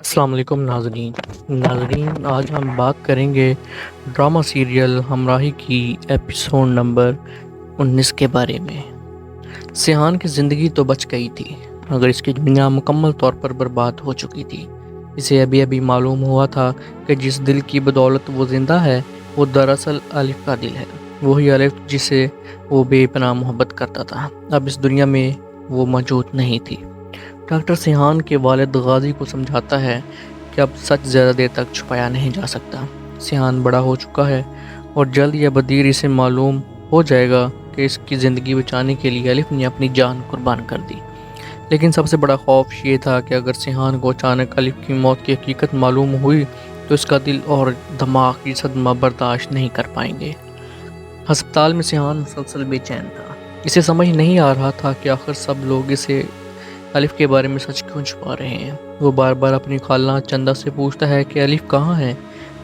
السلام علیکم ناظرین آج ہم بات کریں گے ڈرامہ سیریل ہمراہی کی ایپیسوڈ نمبر 19 کے بارے میں۔ سیحان کی زندگی تو بچ گئی تھی مگر اس کی دنیا مکمل طور پر برباد ہو چکی تھی۔ اسے ابھی ابھی معلوم ہوا تھا کہ جس دل کی بدولت وہ زندہ ہے وہ دراصل الف کا دل ہے، وہی الف جسے وہ بے پناہ محبت کرتا تھا۔ اب اس دنیا میں وہ موجود نہیں تھی۔ ڈاکٹر سیحان کے والد غازی کو سمجھاتا ہے کہ اب سچ زیادہ دیر تک چھپایا نہیں جا سکتا۔ سیحان بڑا ہو چکا ہے اور جلد یا بدیر اسے معلوم ہو جائے گا کہ اس کی زندگی بچانے کے لیے الف نے اپنی جان قربان کر دی۔ لیکن سب سے بڑا خوف یہ تھا کہ اگر سیحان کو اچانک الف کی موت کی حقیقت معلوم ہوئی تو اس کا دل اور دماغ کی صدمہ برداشت نہیں کر پائیں گے۔ ہسپتال میں سیحان مسلسل بے چین تھا۔ اسے سمجھ نہیں آ رہا تھا کہ آخر سب لوگ اسے الف کے بارے میں سچ کیوں چھپا رہے ہیں۔ وہ بار بار اپنی خالہ چندہ سے پوچھتا ہے کہ الف کہاں ہے،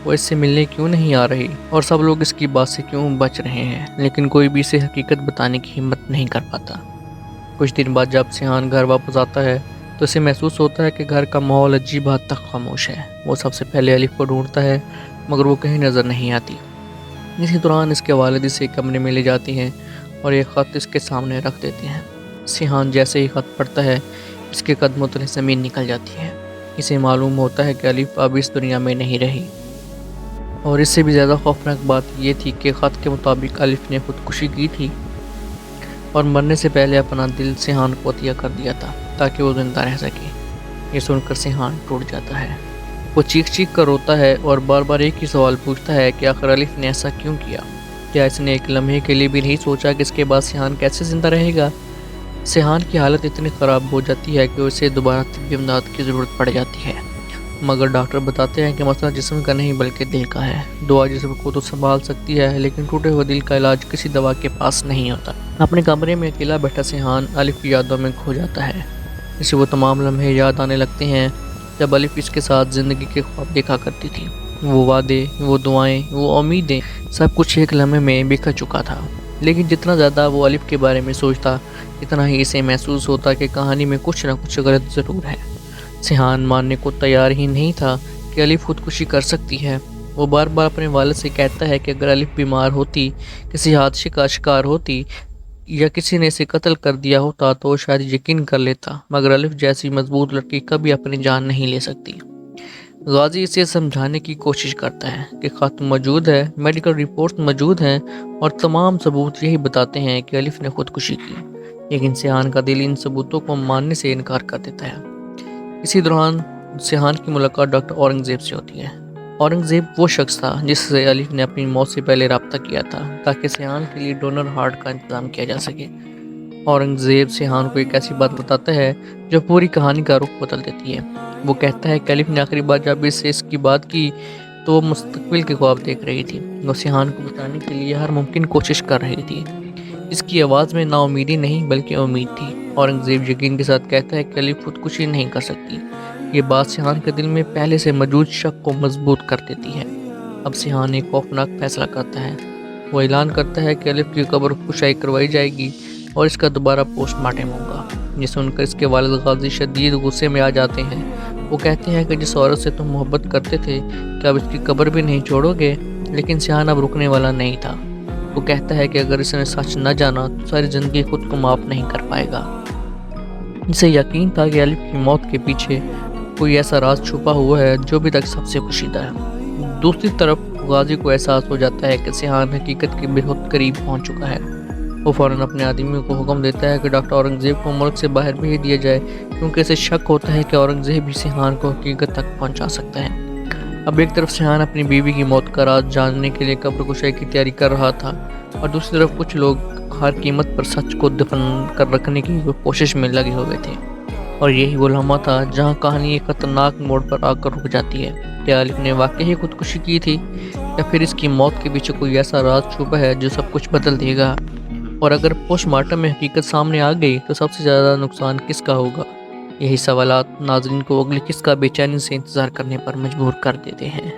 وہ اس سے ملنے کیوں نہیں آ رہی اور سب لوگ اس کی بات سے کیوں بچ رہے ہیں، لیکن کوئی بھی اسے حقیقت بتانے کی ہمت نہیں کر پاتا۔ کچھ دن بعد جب سیحان گھر واپس آتا ہے تو اسے محسوس ہوتا ہے کہ گھر کا ماحول عجیب حد تک خاموش ہے۔ وہ سب سے پہلے الف کو ڈھونڈتا ہے مگر وہ کہیں نظر نہیں آتی۔ اسی دوران اس کے والد اسے کمرے میں لے جاتے ہیں اور ایک خط اس کے سامنے رکھ دیتے ہیں۔ سیحان جیسے ہی خط پڑھتا ہے اس کے قدموں تلے زمین نکل جاتی ہے۔ اسے معلوم ہوتا ہے کہ الف اب اس دنیا میں نہیں رہی، اور اس سے بھی زیادہ خوفناک بات یہ تھی کہ خط کے مطابق الف نے خودکشی کی تھی اور مرنے سے پہلے اپنا دل سیحان کو عطیہ کر دیا تھا تاکہ وہ زندہ رہ سکے۔ یہ سن کر سیحان ٹوٹ جاتا ہے۔ وہ چیخ چیخ کر روتا ہے اور بار بار ایک ہی سوال پوچھتا ہے کہ آخر الف نے ایسا کیوں کیا؟ کیا اس نے ایک لمحے کے لیے بھی نہیں سوچا کہ اس کے بعد سیحان کیسے زندہ رہے گا؟ سیحان کی حالت اتنی خراب ہو جاتی ہے کہ اسے دوبارہ طبی امداد کی ضرورت پڑ جاتی ہے، مگر ڈاکٹر بتاتے ہیں کہ مسئلہ جسم کا نہیں بلکہ دل کا ہے۔ دعا جسم کو تو سنبھال سکتی ہے لیکن ٹوٹے ہوئے دل کا علاج کسی دوا کے پاس نہیں ہوتا۔ اپنے کمرے میں اکیلا بیٹھا سیحان الف کی یادوں میں کھو جاتا ہے۔ اسے وہ تمام لمحے یاد آنے لگتے ہیں جب الف اس کے ساتھ زندگی کے خواب دیکھا کرتی تھی۔ وہ وعدے، وہ دعائیں، وہ امیدیں، سب کچھ ایک لمحے میں بکھر چکا تھا۔ لیکن جتنا زیادہ وہ الف کے بارے میں سوچتا اتنا ہی اسے محسوس ہوتا کہ کہانی میں کچھ نہ کچھ غلط ضرور ہے۔ سیحان ماننے کو تیار ہی نہیں تھا کہ الف خودکشی کر سکتی ہے۔ وہ بار بار اپنے والد سے کہتا ہے کہ اگر الف بیمار ہوتی، کسی حادثے کا شکار ہوتی یا کسی نے اسے قتل کر دیا ہوتا تو وہ شاید یقین کر لیتا، مگر الف جیسی مضبوط لڑکی کبھی اپنی جان نہیں لے سکتی۔ غازی اسے سمجھانے کی کوشش کرتا ہے کہ خط موجود ہے، میڈیکل رپورٹس موجود ہیں اور تمام ثبوت یہی بتاتے ہیں کہ الف نے خودکشی کی، لیکن سیحان کا دل ان ثبوتوں کو ماننے سے انکار کر دیتا ہے۔ اسی دوران سیحان کی ملاقات ڈاکٹر اورنگزیب سے ہوتی ہے۔ اورنگزیب وہ شخص تھا جس سے الف نے اپنی موت سے پہلے رابطہ کیا تھا تاکہ سیحان کے لیے ڈونر ہارٹ کا انتظام کیا جا سکے۔ اورنگزیب سیحان کو ایک ایسی بات بتاتا ہے جو پوری کہانی کا رخ بدل دیتی ہے۔ وہ کہتا ہے کہ الف نے آخری بار جب اس کی بات کی تو وہ مستقبل کے خواب دیکھ رہی تھی۔ وہ سیحان کو بچانے کے لیے ہر ممکن کوشش کر رہی تھی۔ اس کی آواز میں نا امیدی نہیں بلکہ امید تھی۔ اورنگزیب یقین کے ساتھ کہتا ہے کہ الف خودکشی نہیں کر سکتی۔ یہ بات سیحان کے دل میں پہلے سے موجود شک کو مضبوط کر دیتی ہے۔ اب سیحان ایک خوفناک فیصلہ کرتا ہے۔ وہ اعلان کرتا ہے کہ الف کی قبر کشائی کروائی جائے گی اور اس کا دوبارہ پوسٹ مارٹم ہوگا۔ یہ سن کر اس کے والد غازی شدید غصے میں آ جاتے ہیں۔ وہ کہتے ہیں کہ جس عورت سے تم محبت کرتے تھے کیا اب اس کی قبر بھی نہیں چھوڑو گے؟ لیکن سیحان اب رکنے والا نہیں تھا۔ وہ کہتا ہے کہ اگر اس نے سچ نہ جانا تو ساری زندگی خود کو معاف نہیں کر پائے گا۔ اسے یقین تھا کہ الف کی موت کے پیچھے کوئی ایسا راز چھپا ہوا ہے جو ابھی تک سب سے پوشیدہ ہے۔ دوسری طرف غازی کو احساس ہو جاتا ہے کہ سیحان حقیقت کے بہت قریب پہنچ چکا ہے۔ وہ فوراً اپنے آدمیوں کو حکم دیتا ہے کہ ڈاکٹر اورنگزیب کو ملک سے باہر بھیج دیا جائے کیونکہ اسے شک ہوتا ہے کہ اورنگزیب بھی سیحان کو حقیقت تک پہنچا سکتا ہے۔ اب ایک طرف سیحان اپنی بیوی کی موت کا راز جاننے کے لیے قبر کشائی کی تیاری کر رہا تھا اور دوسری طرف کچھ لوگ ہر قیمت پر سچ کو دفن کر رکھنے کی کوشش میں لگے ہوئے تھے۔ اور یہی وہ لمحہ تھا جہاں کہانی ایک خطرناک موڑ پر آ کر رک جاتی ہے۔ کیا الف نے واقعی ہی خودکشی کی تھی یا پھر اس کی موت کے پیچھے کوئی ایسا راز چھپا ہے جو سب کچھ بدل دے گا؟ اور اگر پوسٹ مارٹم میں حقیقت سامنے آ گئی تو سب سے زیادہ نقصان کس کا ہوگا؟ یہی سوالات ناظرین کو اگلی قسط کا بے چینی سے انتظار کرنے پر مجبور کر دیتے ہیں۔